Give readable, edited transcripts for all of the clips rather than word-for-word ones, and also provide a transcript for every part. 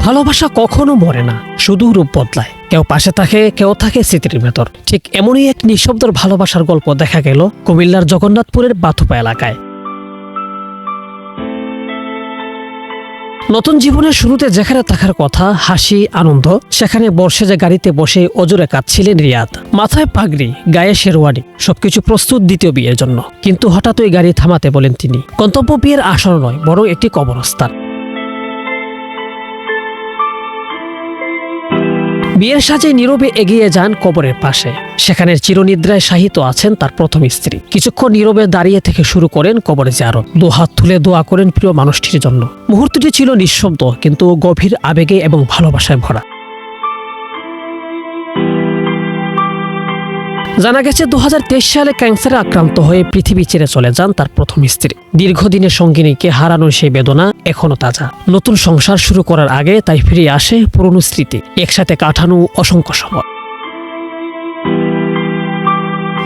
ভালোবাসা কখনো মরে না, শুধু রূপ বদলায়। কেউ পাশে থাকে, কেউ থাকে স্মৃতির ভেতর। ঠিক এমনই এক নিঃশব্দের ভালোবাসার গল্প দেখা গেল কুমিল্লার জগন্নাথপুরের বাথুপা এলাকায়। নতুন জীবনের শুরুতে যেখানে থাকার কথা হাসি আনন্দ, সেখানে বর্ষে গাড়িতে বসে অজরে কাঁদছিলেন রিয়াদ। মাথায় পাগড়ি, গায়ে শেরওয়ানি, সবকিছু প্রস্তুত দ্বিতীয় বিয়ের জন্য। কিন্তু হঠাৎই গাড়ি থামাতে বলেন তিনি। গন্তব্য বিয়ের আসর নয়, বরং একটি কবরস্থান। বিয়ের সাজে নীরবে এগিয়ে যান কবরের পাশে। সেখানে চিরনিদ্রায় শায়িত আছেন তার প্রথম স্ত্রী। কিছুক্ষণ নীরবে দাঁড়িয়ে থেকে শুরু করেন কবরে জিয়ারত। দুহাত তুলে দোয়া করেন প্রিয় মানুষটির জন্য। মুহূর্তটি ছিল নিঃশব্দ, কিন্তু গভীর আবেগে এবং ভালোবাসায় ভরা। জানা গেছে 2023 সালে ক্যান্সারে আক্রান্ত হয়ে পৃথিবী ছেড়ে চলে যান তার প্রথম স্ত্রী। দীর্ঘদিনের সঙ্গিনীকে হারানোর সেই বেদনা এখনো তাজা। নতুন সংসার শুরু করার আগে তাই ফিরে আসে পুরনো স্মৃতি, একসাথে কাটানো অসংখ্য সময়।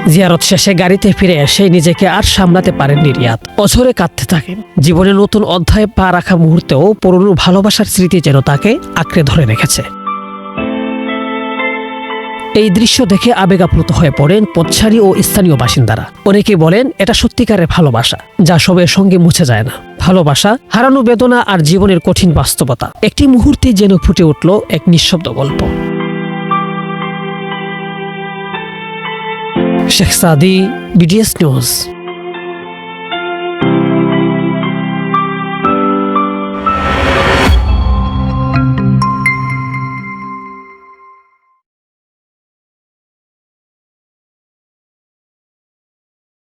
জিয়ারত শেষে গাড়িতে ফিরে এসে নিজেকে আর সামলাতে পারেননি রিয়াদ। অঝরে কাঁদতে থাকেন। জীবনের নতুন অধ্যায়ে পা রাখা মুহূর্তেও পুরনো ভালোবাসার স্মৃতি যেন তাকে আঁকড়ে ধরে রেখেছে। এই দৃশ্য দেখে আবেগাপ্লুত হয়ে পড়েন পথচারী ও স্থানীয় বাসিন্দারা। অনেকেই বলেন এটা সত্যিকারের ভালোবাসা, যা সবের সঙ্গে মুছে যায় না। ভালোবাসা, হারানো বেদনা আর জীবনের কঠিন বাস্তবতা একটি মুহূর্তে যেন ফুটে উঠল এক নিঃশব্দ গল্প। শেখ সাদি, বিডিএস নিউজ।